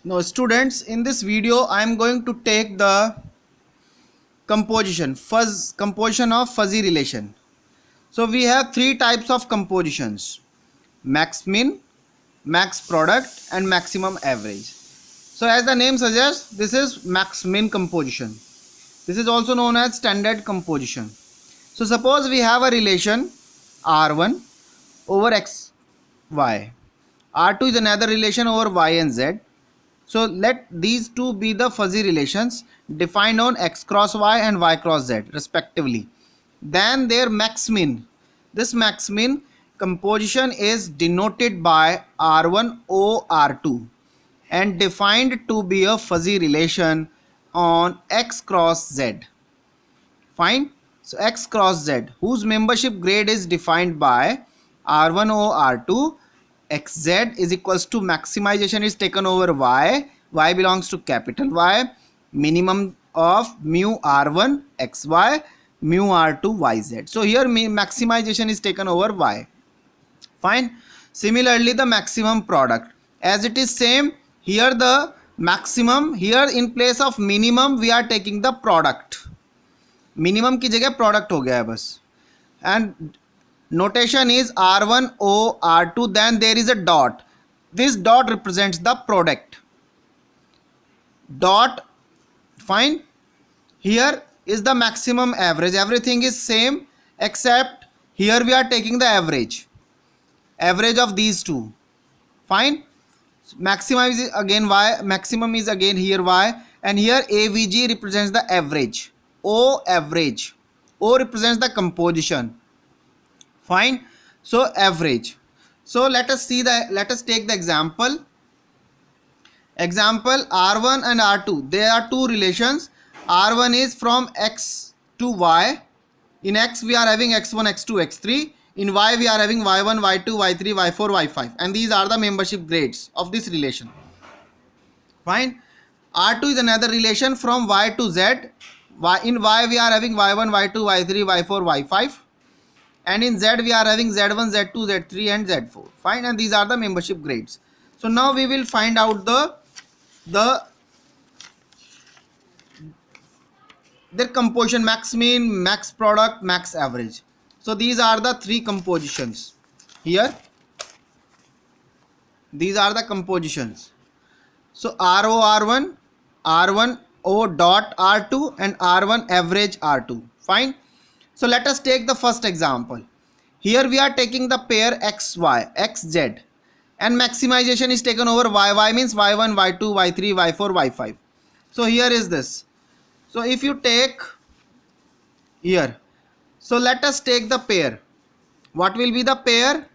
Now students, in this video I am going to take the composition of fuzzy relation. So we have three types of compositions: max min, max product and maximum average. So as the name suggests, this is max min composition. This is also known as standard composition. So suppose we have a relation R1 over xy. R2 is another relation over y and z. So let these two be the fuzzy relations defined on x cross y and y cross z respectively. Then their max min. This max min composition is denoted by R1 O R2 and defined to be a fuzzy relation on x cross z. Fine. So x cross z, whose membership grade is defined by R1O R2, xz is equals to maximization is taken over y belongs to capital Y, minimum of mu R1 xy, mu R2 yz. So here maximization is taken over y. Fine. Similarly, the maximum product, as it is same here, the maximum, here in place of minimum we are taking the product. Minimum की जगह product हो गया है बस. And notation is R1 O R2, then there is a dot. This dot represents the product. Dot. Fine. Here is the maximum average. Everything is same except here we are taking the average of these two. Fine. Maximum is again y, maximum is again here y, and here AVG represents the average. O average. O represents the composition. Fine. So average. So let us take the example. Example R1 and R2. There are two relations. R1 is from x to y. In x we are having x1, x2, x3. In y we are having y1, y2, y3, y4, y5. And these are the membership grades of this relation. Fine. R2 is another relation from y to z. In y we are having y1, y2, y3, y4, y5. And in z we are having z1, z2, z3 and z4. Fine. And these are the membership grades. So now we will find out their composition: max mean, max product, max average. So these are the three compositions here. These are the compositions. So RO R1, R1 O dot R2 and R1 average R2. Fine. So let us take the first example. Here we are taking the pair XY, XZ, and maximization is taken over Y. Y means Y1, Y2, Y3, Y4, Y5. So here is this. So if you take here, so let us take the pair. What will be the pair?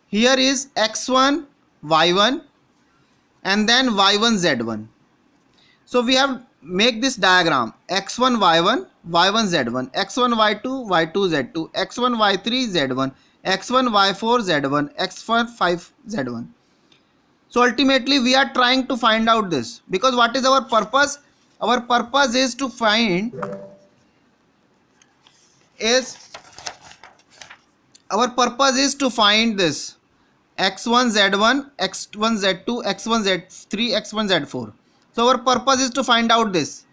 Here is X1, Y1, and then Y1, Z1. So we have make this diagram: x1 y1, y1 z1, x1 y2, y2 z2, x1 y3 z1, x1 y4 z1, x1 5 z1. So ultimately we are trying to find out this, because what is our purpose? Our purpose is to find this x1 z1, x1 z2, x1 z3, x1 z4. So our purpose is to find out this.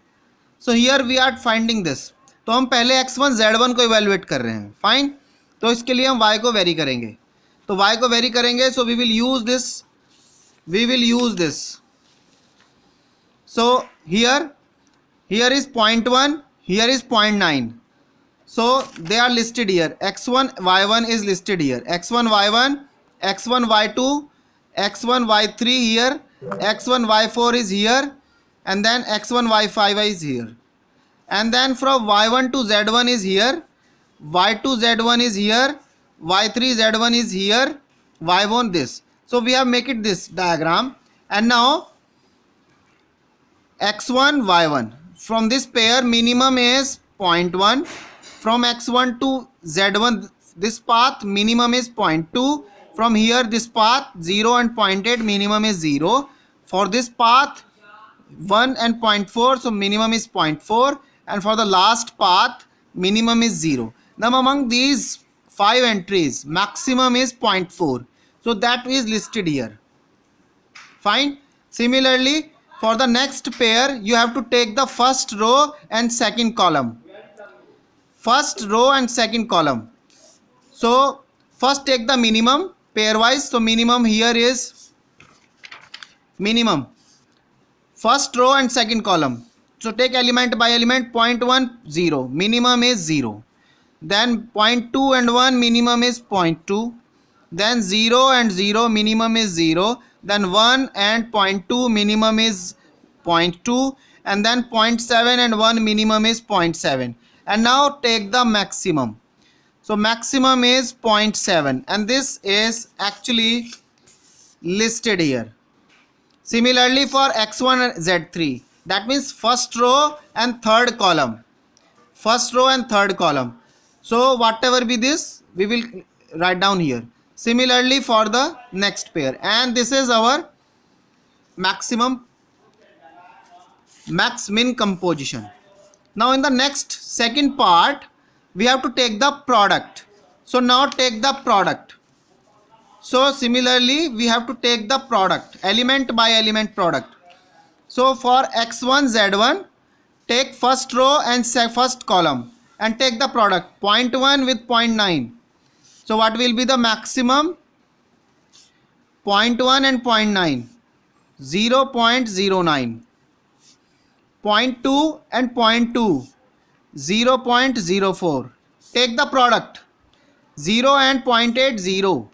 So here we are finding this. तो हम पहले x1 z1 को evaluate कर रहे हैं. Fine. तो इसके लिए हम y को वेरी करेंगे. तो y को वेरी करेंगे. So we will use this. So here is 0.1, here is 0.9. So they are listed here. x1 y1 is listed here. x1 y1, x1 y2, x1 y3 here, x1 y4 is here, and then x1 y5 is here, and then from y1 to z1 is here, y2 z1 is here, y3 z1 is here, y1 this. So we have make it this diagram. And now x1 y1, from this pair minimum is 0.1. From x1 to z1 this path minimum is 0.2. From here this path 0 and 0.8 minimum is 0. For this path 1 and 0.4, so minimum is 0.4, and for the last path minimum is 0. Now among these 5 entries maximum is 0.4, so that is listed here. Fine. Similarly for the next pair you have to take the first row and second column. First row and second column. So first take the minimum pairwise. So minimum here is minimum. First row and second column. So take element by element. 0.1 0. Minimum is 0. Then 0.2 and 1 minimum is 0.2. Then 0 and 0 minimum is 0. Then 1 and 0.2 minimum is 0.2. And then 0.7 and 1 minimum is 0.7. And now take the maximum. So maximum is 0.7 and this is actually listed here. Similarly for x1 and z3, that means first row and third column. First row and third column. So whatever be this, we will write down here. Similarly for the next pair, and this is our maximum max min composition. Now in the next second part we have to take the product. So now take the product. So similarly we have to take the product, element by element product. So for x1 z1, take first row and first column and take the product 0.1 with 0.9. So what will be the maximum? 0.1 and 0.9, 0.09. 0.2 and 0.2, 0.04. Take the product 0 and 0.8 0.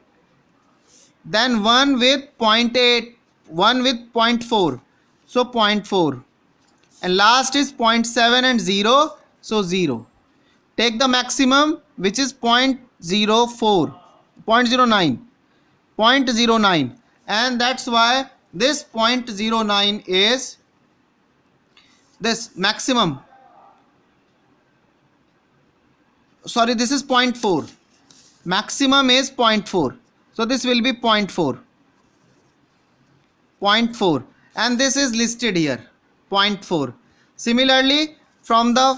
Then 1 with 0.8, 1 with 0.4, so 0.4. And last is 0.7 and 0, so 0. Take the maximum which is 0.04, 0.09, 0.09, and that's why this 0.09 is this maximum. Sorry, this is 0.4. Maximum is 0.4. So this will be 0.4. 0.4. And this is listed here. 0.4. Similarly, from the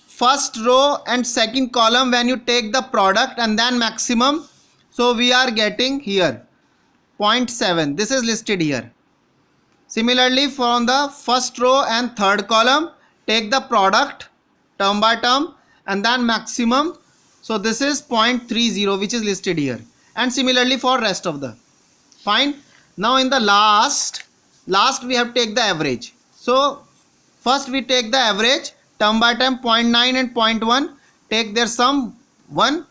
first row and second column, when you take the product and then maximum, so we are getting here 0.7. This is listed here. Similarly, from the first row and third column, take the product term by term and then maximum. So this is 0.30, which is listed here. And similarly for rest of the. Fine. Now in the last we have to take the average. So first we take the average term by term 0.9 and 0.1. Take their sum 1.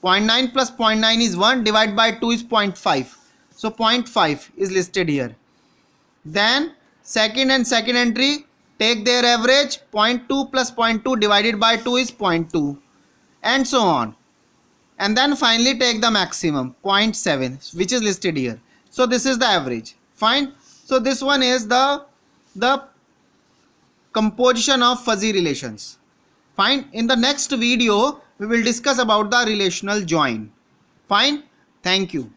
0.9 plus 0.9 is 1. Divided by 2 is 0.5. So 0.5 is listed here. Then second and second entry, take their average 0.2 plus 0.2 divided by 2 is 0.2, and so on. And then finally take the maximum 0.7, which is listed here. So this is the average. Fine. So this one is the composition of fuzzy relations. Fine. In the next video we will discuss about the relational join. Fine. Thank you.